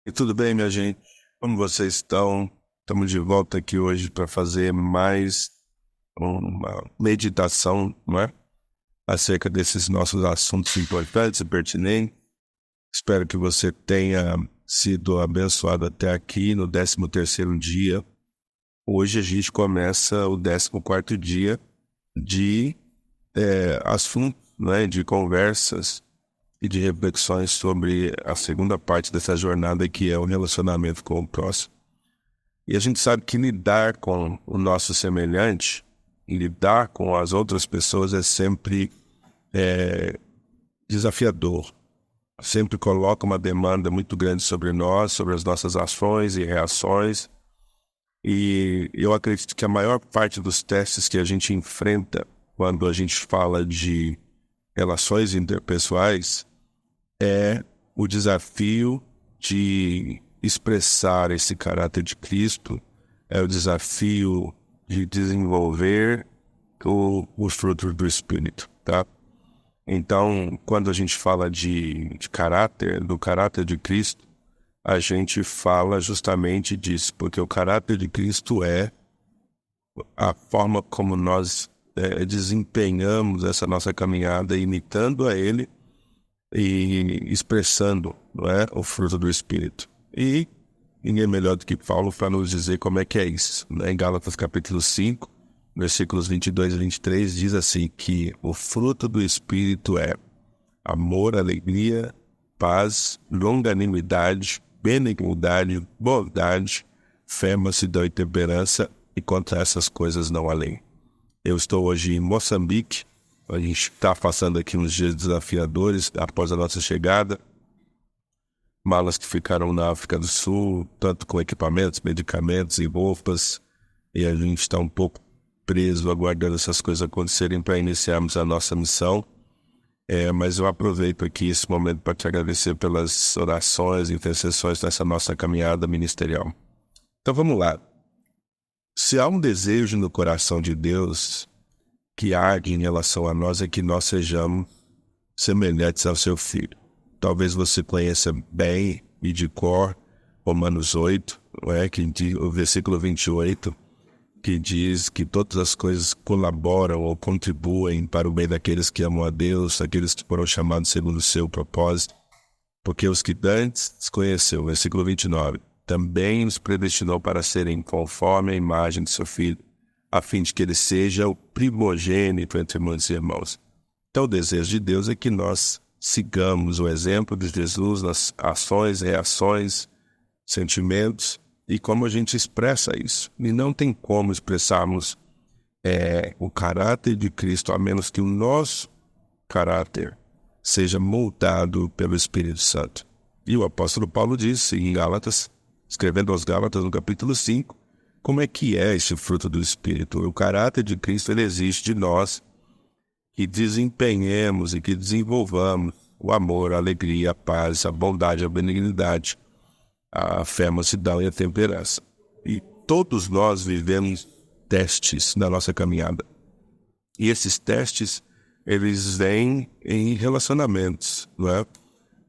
E tudo bem, minha gente? Como vocês estão? Estamos de volta aqui hoje para fazer mais uma meditação, não é? Acerca desses nossos assuntos importantes e pertinentes. Espero que você tenha sido abençoado até aqui no 13º dia. Hoje a gente começa o 14º dia de assuntos, né, de conversas e de reflexões sobre a segunda parte dessa jornada, que é o relacionamento com o próximo. E a gente sabe que lidar com o nosso semelhante, lidar com as outras pessoas é sempre desafiador. Sempre coloca uma demanda muito grande sobre nós, sobre as nossas ações e reações. E eu acredito que a maior parte dos testes que a gente enfrenta quando a gente fala de relações interpessoais é o desafio de expressar esse caráter de Cristo, é o desafio de desenvolver os frutos do Espírito, tá? Então, quando a gente fala de caráter, do caráter de Cristo, a gente fala justamente disso, porque o caráter de Cristo é a forma como nós desempenhamos essa nossa caminhada, imitando a Ele e expressando, não é, o fruto do Espírito. E ninguém melhor do que Paulo para nos dizer como é que é isso. Em Gálatas capítulo 5, versículos 22 e 23, diz assim que o fruto do Espírito é amor, alegria, paz, longanimidade, benignidade, bondade, fé, mansidão e temperança, e contra essas coisas não há lei. Eu estou hoje em Moçambique. A gente está passando aqui uns dias desafiadores após a nossa chegada. Malas que ficaram na África do Sul, tanto com equipamentos, medicamentos e roupas. E a gente está um pouco preso, aguardando essas coisas acontecerem para iniciarmos a nossa missão. Mas eu aproveito aqui esse momento para te agradecer pelas orações e intercessões nessa nossa caminhada ministerial. Então vamos lá. Se há um desejo no coração de Deus que arde em relação a nós, é que nós sejamos semelhantes ao seu Filho. Talvez você conheça bem e de cor Romanos 8, o versículo 28, que diz que todas as coisas colaboram ou contribuem para o bem daqueles que amam a Deus, aqueles que foram chamados segundo o seu propósito. Porque os que antes conheceu, versículo 29, também os predestinou para serem conforme a imagem de seu Filho, a fim de que ele seja o primogênito entre muitos irmãos. Então o desejo de Deus é que nós sigamos o exemplo de Jesus nas ações, reações, sentimentos e como a gente expressa isso. E não tem como expressarmos o caráter de Cristo a menos que o nosso caráter seja moldado pelo Espírito Santo. E o apóstolo Paulo disse em Gálatas, escrevendo aos Gálatas no capítulo 5, como é que é esse fruto do Espírito? O caráter de Cristo, ele exige de nós que desempenhemos e que desenvolvamos o amor, a alegria, a paz, a bondade, a benignidade, a fé, a mansidão e a temperança. E todos nós vivemos testes na nossa caminhada. E esses testes, eles vêm em relacionamentos, não é?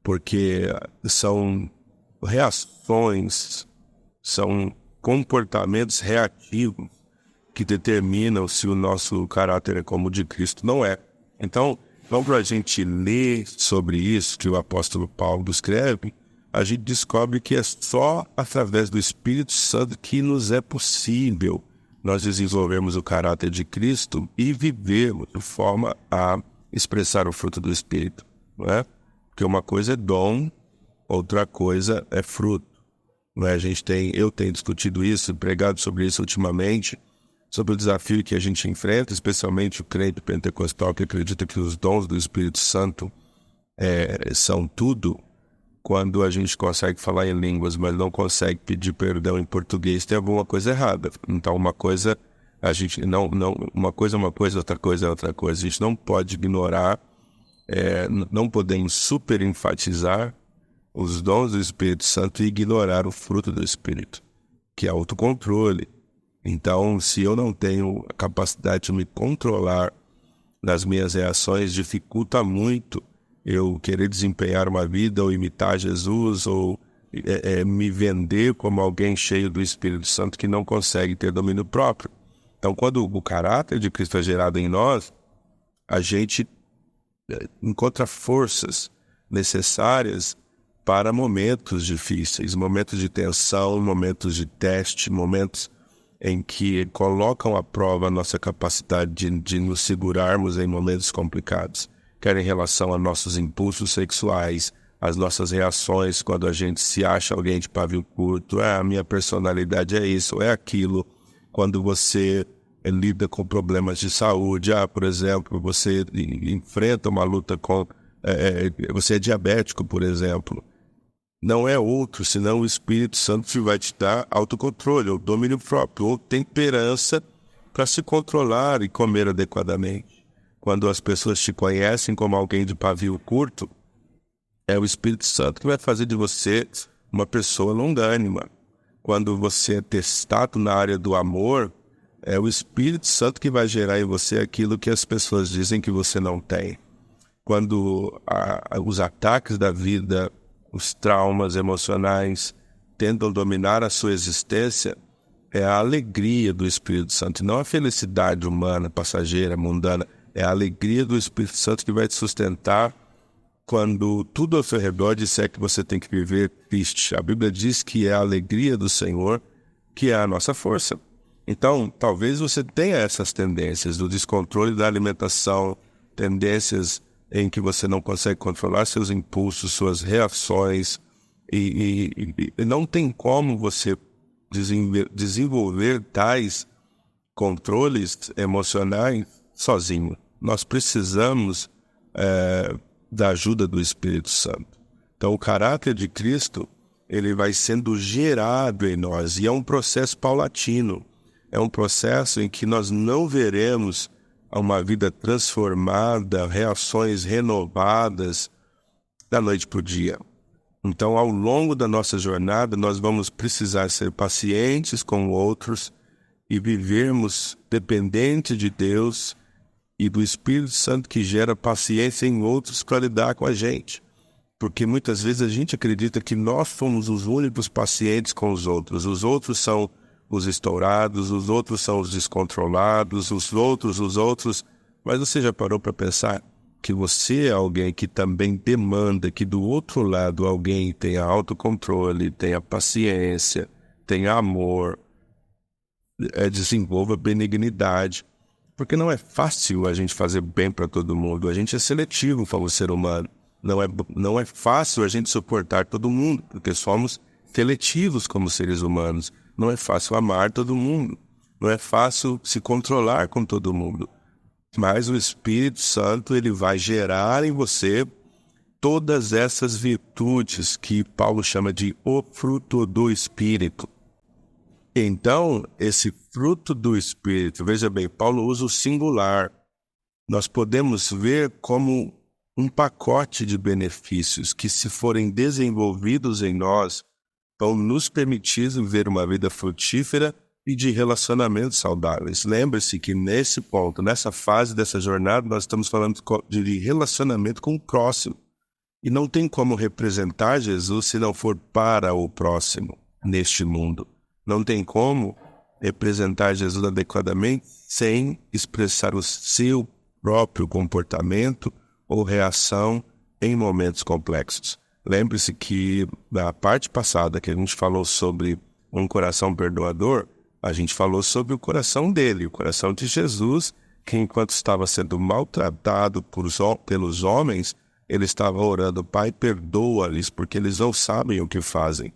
Porque são reações, são comportamentos reativos que determinam se o nosso caráter é como o de Cristo. Não é. Então, vamos para a gente ler sobre isso que o apóstolo Paulo escreve, a gente descobre que é só através do Espírito Santo que nos é possível nós desenvolvermos o caráter de Cristo e vivermos de forma a expressar o fruto do Espírito, não é? Porque uma coisa é dom, outra coisa é fruto. Não é? Eu tenho discutido isso, pregado sobre isso ultimamente, sobre o desafio que a gente enfrenta, especialmente o crente pentecostal que acredita que os dons do Espírito Santo são tudo. Quando a gente consegue falar em línguas, mas não consegue pedir perdão em português, tem alguma coisa errada. Então uma coisa, uma coisa é uma coisa, outra coisa é outra coisa. A gente não pode ignorar, não podemos super enfatizar os dons do Espírito Santo e ignorar o fruto do Espírito, que é autocontrole. Então, se eu não tenho a capacidade de me controlar nas minhas reações dificulta muito eu querer desempenhar uma vida ou imitar Jesus ou me vender como alguém cheio do Espírito Santo que não consegue ter domínio próprio. Então, quando o caráter de Cristo é gerado em nós, a gente encontra forças necessárias para momentos difíceis, momentos de tensão, momentos de teste, momentos em que colocam à prova a nossa capacidade de nos segurarmos em momentos complicados, quer em relação a nossos impulsos sexuais, as nossas reações quando a gente se acha alguém de pavio curto, a minha personalidade é isso, é aquilo. Quando você lida com problemas de saúde, por exemplo, você enfrenta uma luta com... você é diabético, por exemplo. Não é outro, senão o Espírito Santo que vai te dar autocontrole, ou domínio próprio, ou temperança para se controlar e comer adequadamente. Quando as pessoas te conhecem como alguém de pavio curto, é o Espírito Santo que vai fazer de você uma pessoa longânima. Quando você é testado na área do amor, é o Espírito Santo que vai gerar em você aquilo que as pessoas dizem que você não tem. Quando os ataques da vida, os traumas emocionais tentam dominar a sua existência, é a alegria do Espírito Santo, não a felicidade humana, passageira, mundana. É a alegria do Espírito Santo que vai te sustentar quando tudo ao seu redor disser que você tem que viver triste. A Bíblia diz que é a alegria do Senhor que é a nossa força. Então, talvez você tenha essas tendências do descontrole da alimentação, tendências em que você não consegue controlar seus impulsos, suas reações, e não tem como você desenvolver tais controles emocionais sozinho. Nós precisamos da ajuda do Espírito Santo. Então, o caráter de Cristo, ele vai sendo gerado em nós, e é um processo paulatino. É um processo em que nós não veremos uma vida transformada, reações renovadas da noite para o dia. Então, ao longo da nossa jornada, nós vamos precisar ser pacientes com outros e vivermos dependente de Deus e do Espírito Santo que gera paciência em outros para lidar com a gente. Porque muitas vezes a gente acredita que nós somos os únicos pacientes com os outros são os estourados, os outros são os descontrolados, os outros. Mas você já parou para pensar que você é alguém que também demanda que do outro lado alguém tenha autocontrole, tenha paciência, tenha amor, desenvolva benignidade. Porque não é fácil a gente fazer bem para todo mundo. A gente é seletivo como ser humano. Não é fácil a gente suportar todo mundo, porque somos seletivos como seres humanos. Não é fácil amar todo mundo. Não é fácil se controlar com todo mundo. Mas o Espírito Santo, ele vai gerar em você todas essas virtudes que Paulo chama de o fruto do Espírito. Então, esse fruto do Espírito, veja bem, Paulo usa o singular. Nós podemos ver como um pacote de benefícios que, se forem desenvolvidos em nós, vão nos permitir viver uma vida frutífera e de relacionamentos saudáveis. Lembre-se que nesse ponto, nessa fase dessa jornada, nós estamos falando de relacionamento com o próximo. E não tem como representar Jesus se não for para o próximo neste mundo. Não tem como representar Jesus adequadamente sem expressar o seu próprio comportamento ou reação em momentos complexos. Lembre-se que na parte passada que a gente falou sobre um coração perdoador, a gente falou sobre o coração dele, o coração de Jesus, que enquanto estava sendo maltratado pelos homens, ele estava orando: Pai, perdoa-lhes, porque eles não sabem o que fazem.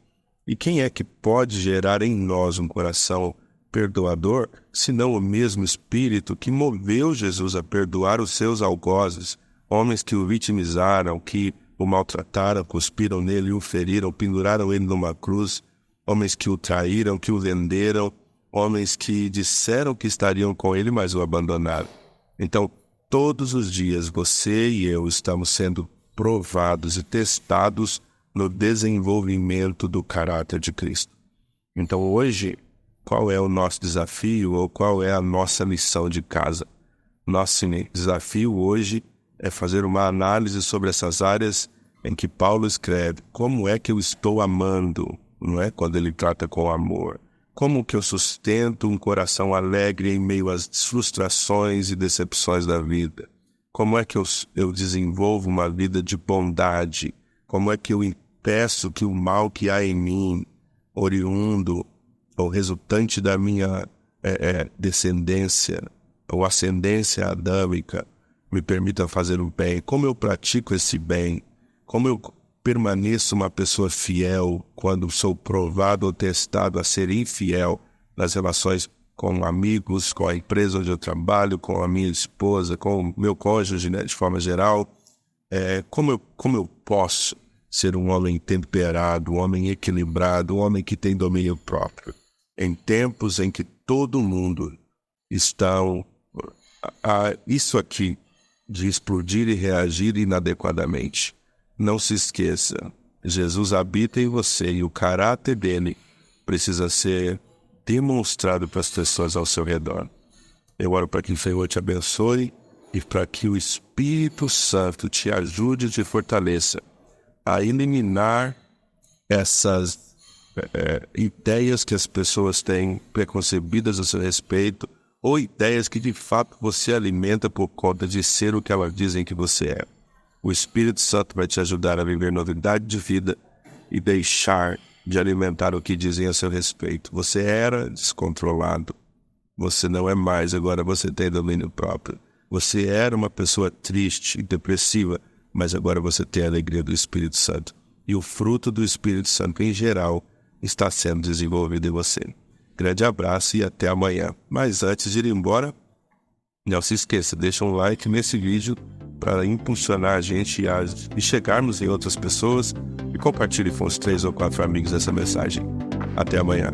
E quem é que pode gerar em nós um coração perdoador, senão o mesmo Espírito que moveu Jesus a perdoar os seus algozes, homens que o vitimizaram, que o maltrataram, cuspiram nele, o feriram, penduraram ele numa cruz, homens que o traíram, que o venderam, homens que disseram que estariam com ele, mas o abandonaram. Então, todos os dias, você e eu estamos sendo provados e testados no desenvolvimento do caráter de Cristo. Então, hoje, qual é o nosso desafio ou qual é a nossa lição de casa? Nosso desafio hoje é fazer uma análise sobre essas áreas em que Paulo escreve. Como é que eu estou amando, não é? Quando ele trata com amor. Como que eu sustento um coração alegre em meio às frustrações e decepções da vida? Como é que eu desenvolvo uma vida de bondade? Como é que eu impeço que o mal que há em mim, oriundo ou resultante da minha descendência ou ascendência adâmica, me permita fazer o bem? Como eu pratico esse bem? Como eu permaneço uma pessoa fiel quando sou provado ou testado a ser infiel nas relações com amigos, com a empresa onde eu trabalho, com a minha esposa, com o meu cônjuge, né, de forma geral? Como eu posso ser um homem temperado, um homem equilibrado, um homem que tem domínio próprio, em tempos em que todo mundo está isso aqui de explodir e reagir inadequadamente? Não se esqueça, Jesus habita em você e o caráter dele precisa ser demonstrado para as pessoas ao seu redor. Eu oro para que o Senhor te abençoe e para que o Espírito Santo te ajude e te fortaleça a eliminar essas ideias que as pessoas têm preconcebidas a seu respeito, ou ideias que de fato você alimenta por conta de ser o que elas dizem que você é. O Espírito Santo vai te ajudar a viver novidade de vida e deixar de alimentar o que dizem a seu respeito. Você era descontrolado. Você não é mais, agora você tem domínio próprio. Você era uma pessoa triste e depressiva, mas agora você tem a alegria do Espírito Santo. E o fruto do Espírito Santo em geral está sendo desenvolvido em você. Grande abraço e até amanhã. Mas antes de ir embora, não se esqueça, deixa um like nesse vídeo para impulsionar a gente e chegarmos em outras pessoas, e compartilhe com os 3 ou 4 amigos essa mensagem. Até amanhã.